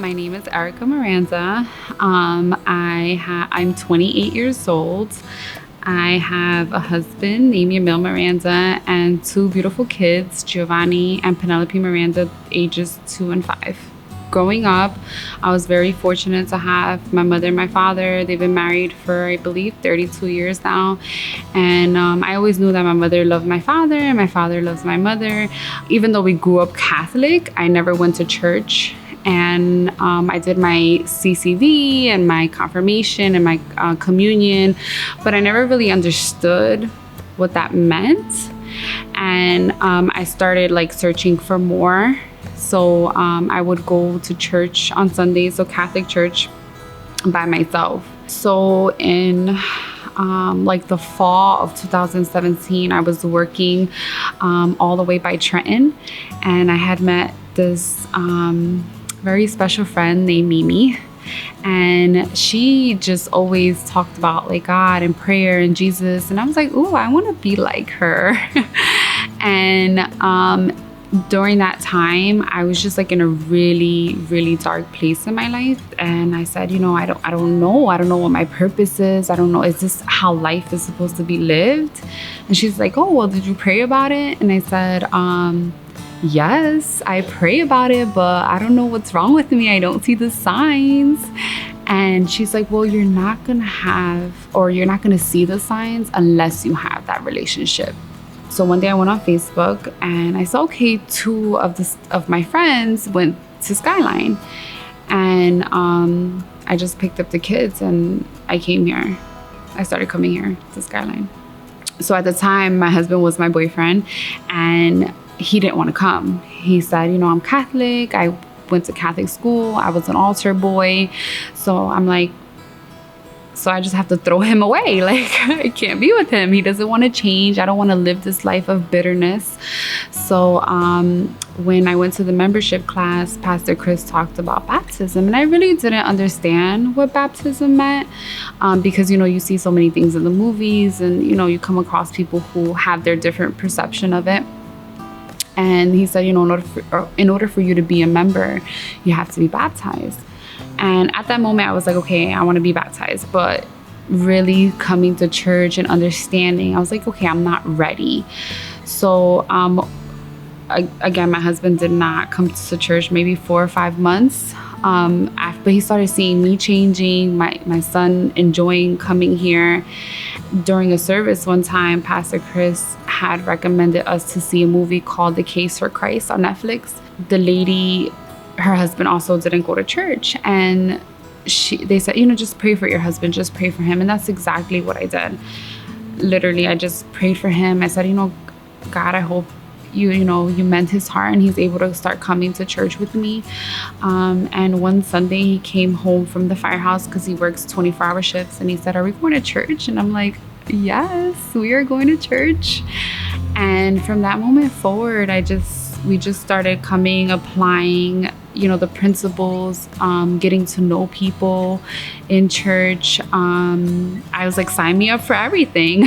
My name is Erica Miranda. I'm 28 years old. I have a husband named Emil Miranda and two beautiful kids, Giovanni and Penelope Miranda, ages 2 and 5. Growing up, I was very fortunate to have my mother and my father. They've been married for, I believe, 32 years now. And I always knew that my mother loved my father and my father loves my mother. Even though we grew up Catholic, I never went to church. And I did my CCV and my confirmation and my communion, but I never really understood what that meant. And I started searching for more. So I would go to church on Sundays, so Catholic church, by myself. So in the fall of 2017, I was working all the way by Trenton, and I had met this very special friend named Mimi. And she just always talked about God and prayer and Jesus. And I was like, ooh, I want to be like her. And during that time, I was just in a really, really dark place in my life. And I said, I don't know. I don't know what my purpose is. I don't know. Is this how life is supposed to be lived? And she's like, oh, well, did you pray about it? And I said, yes, I pray about it, but I don't know what's wrong with me. I don't see the signs. And she's like, well, you're not going to see the signs unless you have that relationship. So one day I went on Facebook and I saw, okay, two of my friends went to Skyline. And I just picked up the kids and I came here. I started coming here to Skyline. So at the time, my husband was my boyfriend and he didn't want to come. He said, I'm Catholic. I went to Catholic school. I was an altar boy. So I'm like, so I just have to throw him away. I can't be with him. He doesn't want to change. I don't want to live this life of bitterness. So when I went to the membership class, Pastor Chris talked about baptism. And I really didn't understand what baptism meant because, you see so many things in the movies and, you come across people who have their different perception of it. And he said, in order for you to be a member, you have to be baptized. And at that moment, I was like, okay, I want to be baptized. But really coming to church and understanding, I was like, okay, I'm not ready. So again, my husband did not come to church maybe 4 or 5 months. After he started seeing me changing, my son enjoying coming here. During a service one time, Pastor Chris had recommended us to see a movie called The Case for Christ on Netflix. The lady, her husband also didn't go to church. And they said, just pray for your husband, just pray for him. And that's exactly what I did. Literally, I just prayed for him. I said, God, I hope you mend his heart and he's able to start coming to church with me. And one Sunday he came home from the firehouse because he works 24-hour shifts, and he said, are we going to church? And I'm like, yes, we are going to church. And from that moment forward, we just started coming, applying, the principles, getting to know people in church. I was like, sign me up for everything.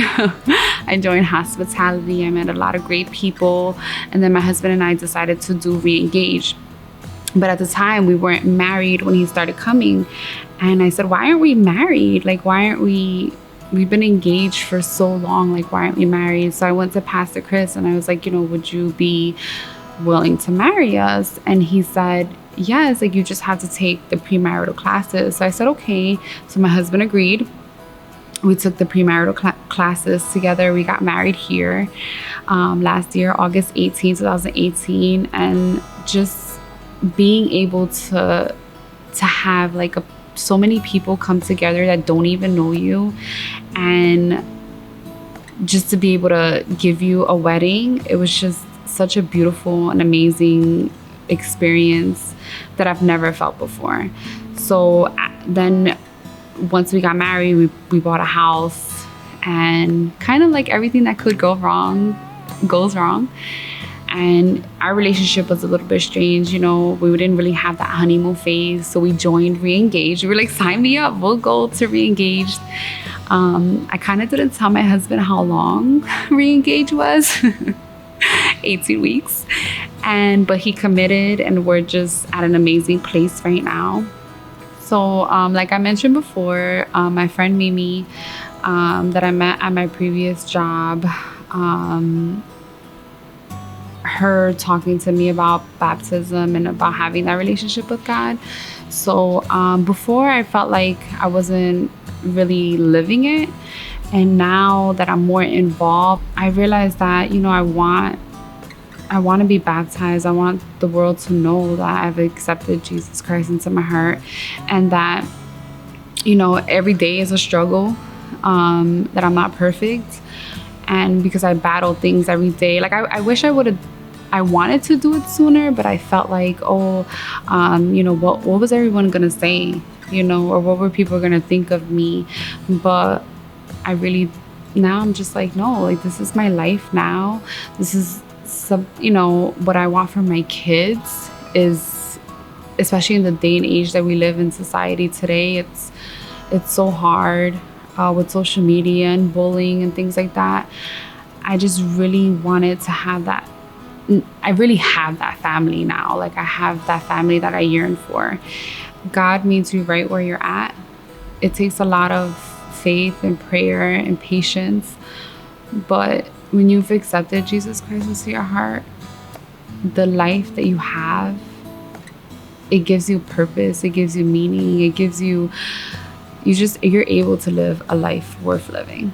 I joined hospitality. I met a lot of great people. And then my husband and I decided to do ReEngage. But at the time, we weren't married when he started coming. And I said, why aren't we married? Why aren't we... We've been engaged for so long. Why aren't we married? So I went to Pastor Chris and I was like, would you be willing to marry us? And he said, yes, you just have to take the premarital classes. So I said, okay. So my husband agreed. We took the premarital classes together. We got married here last year, August 18, 2018. And just being able to have so many people come together that don't even know you, and just to be able to give you a wedding, it was just such a beautiful and amazing experience that I've never felt before. So then once we got married, we bought a house, and kind of everything that could go wrong goes wrong. And our relationship was a little bit strange. We didn't really have that honeymoon phase. So we joined ReEngage. We were like, sign me up. We'll go to ReEngage. I kind of didn't tell my husband how long ReEngage was. 18 weeks. but he committed, and we're just at an amazing place right now. So like I mentioned before, my friend Mimi, that I met at my previous job, her talking to me about baptism and about having that relationship with God. So before, I felt like I wasn't really living it, and now that I'm more involved, I realized that, you know, I want to be baptized. I want the world to know that I've accepted Jesus Christ into my heart, and that, you know, every day is a struggle, that I'm not perfect. And because I battle things every day, like I wish I wanted to do it sooner, but I felt like, you know, what was everyone gonna say, you know, or what were people gonna think of me? But now I'm just like, no, like, this is my life now. This is you know, what I want for my kids is, especially in the day and age that we live in society today, it's so hard with social media and bullying and things like that. I just really wanted to have that. I really have that family now. Like, I have that family that I yearn for. God meets you right where you're at. It takes a lot of faith and prayer and patience, but when you've accepted Jesus Christ into your heart, the life that you have, it gives you purpose, it gives you meaning, it gives you, you're able to live a life worth living.